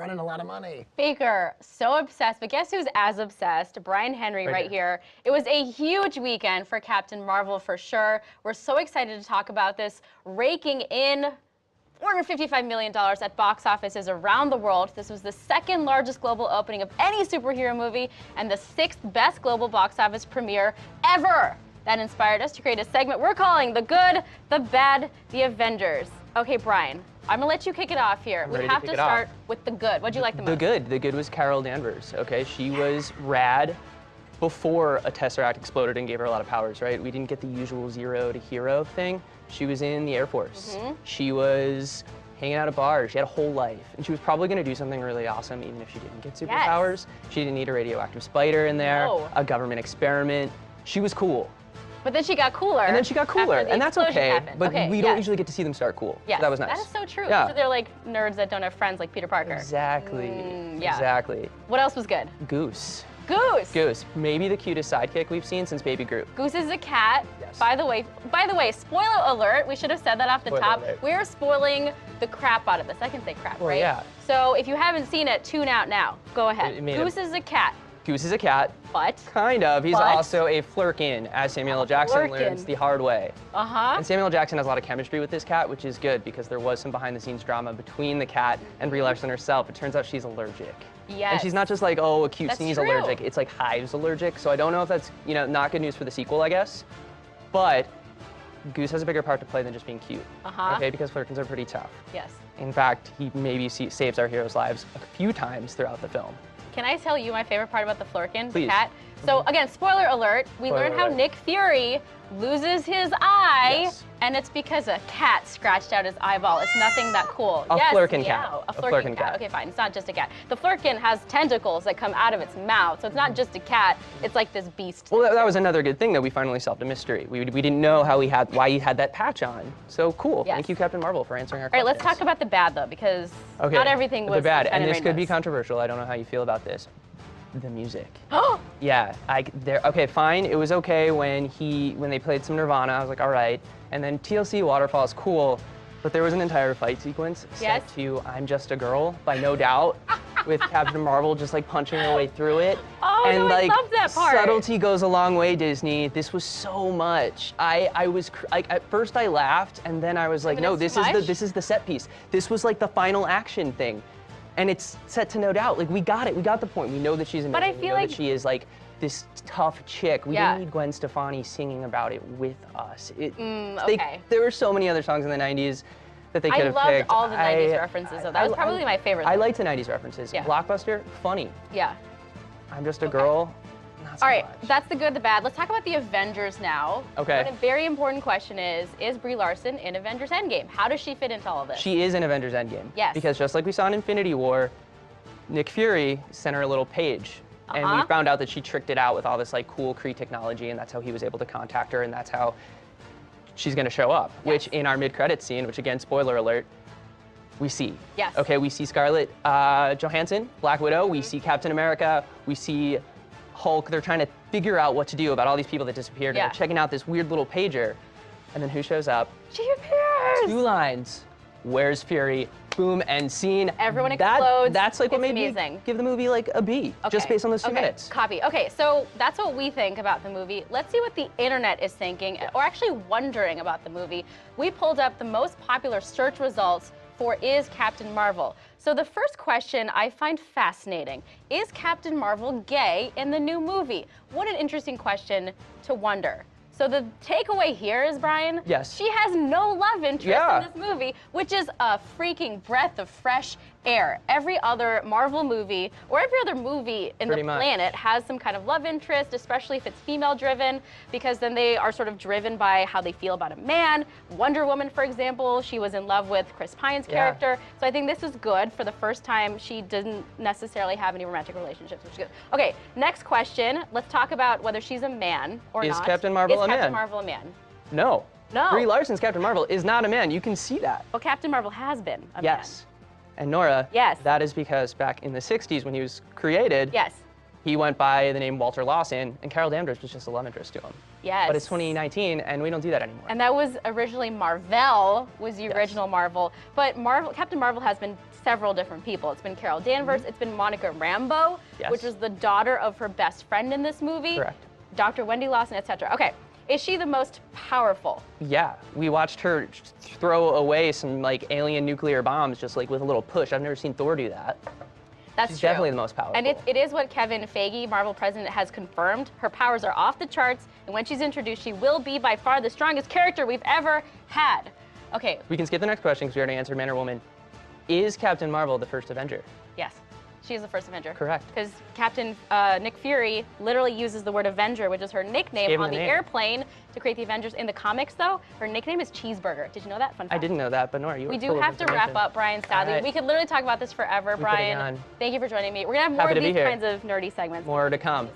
running a lot of money. Baker, so obsessed, but guess who's as obsessed? Brian Henry right here. It was a huge weekend for Captain Marvel for sure. We're so excited to talk about this, raking in $455 million at box offices around the world. This was the second largest global opening of any superhero movie and the 6th best global box office premiere ever. That inspired us to create a segment we're calling The Good, The Bad, The Avengers. Okay, Brian, I'm gonna let you kick it off here. We have to start with the good. What'd you like the most? The good was Carol Danvers, okay? She was rad before a Tesseract exploded and gave her a lot of powers, right? We didn't get the usual zero to hero thing. She was in the Air Force. She was hanging out at bars. She had a whole life. And she was probably gonna do something really awesome even if she didn't get superpowers. She didn't need a radioactive spider in there, a government experiment. She was cool. But then she got cooler. And then she got cooler, and that's okay. Happened. But we don't usually get to see them start cool. Yeah, so that was nice. That is so true. Yeah. So they're like nerds that don't have friends like Peter Parker. Exactly. Yeah. Exactly. What else was good? Goose. Goose. Goose. Maybe the cutest sidekick we've seen since Baby Groot. Goose is a cat. Yes. By the way, spoiler alert. We should have said that off the top. We are spoiling the crap out of this. I can say crap, right? Yeah. So if you haven't seen it, tune out now. Go ahead. Goose is a cat. Goose is a cat. But? Kind of. He's also a flirkin, as Samuel L. Jackson learns the hard way. And Samuel L. Jackson has a lot of chemistry with this cat, which is good because there was some behind-the-scenes drama between the cat and Brie Larson herself. It turns out she's allergic. Yes. And she's not just like, oh, a cute sneeze allergic. It's like hives allergic. So I don't know if that's, not good news for the sequel, I guess. But Goose has a bigger part to play than just being cute. Okay, because flirkins are pretty tough. Yes. In fact, he maybe saves our heroes' lives a few times throughout the film. Can I tell you my favorite part about the flirkin, the cat? So again, spoiler alert, we learn how Nick Fury loses his eye, and it's because a cat scratched out his eyeball. It's nothing that cool. A flirkin cat. A flirkin cat. Okay, fine. It's not just a cat. The flirkin has tentacles that come out of its mouth, so it's not just a cat. It's like this beast. Well, that was another good thing that we finally solved a mystery. We didn't know why he had that patch on. So cool. Thank you, Captain Marvel, for answering our questions. All right, let's talk about the bad though, because not everything was the bad. And this could be controversial. I don't know how you feel about this. The music. Oh! Yeah, okay, fine. It was okay when they played some Nirvana. I was like, all right. And then TLC Waterfall is cool, but there was an entire fight sequence set to "I'm Just a Girl" by No Doubt, with Captain Marvel just like punching her way through it. Oh, and no, I love that part. Subtlety goes a long way, Disney. This was so much. I was at first I laughed, and then I was like, no, this is the set piece. This was like the final action thing. And it's set to No Doubt. Like, we got it. We got the point. We know that she's amazing. But I feel that she is like this tough chick. We didn't need Gwen Stefani singing about it with us. There were so many other songs in the 90s that they could have picked. I loved all the 90s references, though. That was probably my favorite. I liked the 90s references. Blockbuster, funny. Yeah. I'm Just a Girl. All right, that's the good, the bad. Let's talk about the Avengers now. Okay. But a very important question is Brie Larson in Avengers Endgame? How does she fit into all of this? She is in Avengers Endgame. Yes. Because just like we saw in Infinity War, Nick Fury sent her a little page. And we found out that she tricked it out with all this like cool Kree technology, and that's how he was able to contact her, and that's how she's gonna show up. Which in our mid-credits scene, which again, spoiler alert, we see. Yes. Okay, we see Scarlett Johansson, Black Widow, we see Captain America, we see Hulk. They're trying to figure out what to do about all these people that disappeared. And they're checking out this weird little pager. And then who shows up? She appears! 2 lines. Where's Fury? Boom, end scene. Everyone explodes. That's like what made me give the movie like a B, just based on those 2 minutes. Copy. Okay, so that's what we think about the movie. Let's see what the internet is thinking, or actually wondering about the movie. We pulled up the most popular search results for Is Captain Marvel. So the first question I find fascinating. Is Captain Marvel gay in the new movie? What an interesting question to wonder. So the takeaway here is, Brian, she has no love interest in this movie, which is a freaking breath of fresh air. Every other Marvel movie, or every other movie in the planet, has some kind of love interest, especially if it's female-driven, because then they are sort of driven by how they feel about a man. Wonder Woman, for example, she was in love with Chris Pine's character. So I think this is good. For the first time, she didn't necessarily have any romantic relationships, which is good. Okay, next question. Let's talk about whether she's a man or not. Is Captain Marvel a man? Is Captain Marvel a man? No. No. Brie Larson's Captain Marvel is not a man. You can see that. Well, Captain Marvel has been a man. Yes. And Nora, that is because back in the 60s when he was created, He went by the name Walter Lawson, and Carol Danvers was just a love interest to him. Yes. But it's 2019, and we don't do that anymore. And that was originally Marvel, was the original Marvel. But Captain Marvel has been several different people. It's been Carol Danvers, it's been Monica Rambeau, which was the daughter of her best friend in this movie. Correct. Dr. Wendy Lawson, etc. Okay, is she the most powerful? Yeah, we watched her throw away some like alien nuclear bombs just like with a little push. I've never seen Thor do that. That's She's true. definitely the most powerful. And it is what Kevin Feige, Marvel president, has confirmed. Her powers are off the charts, and when she's introduced, she will be by far the strongest character we've ever had. Okay. We can skip the next question because we already answered Man or Woman. Is Captain Marvel the first Avenger? Yes. She is the first Avenger. Correct. Because Captain Nick Fury literally uses the word Avenger, which is her nickname on the airplane to create the Avengers. In the comics, though, her nickname is Cheeseburger. Did you know that? Fun fact. I didn't know that, but Nora, you were We do full of have to wrap up, Brian, sadly. Right. We could literally talk about this forever, Brian. Thank you for joining me. We're going to have more of these kinds of nerdy segments. More to come.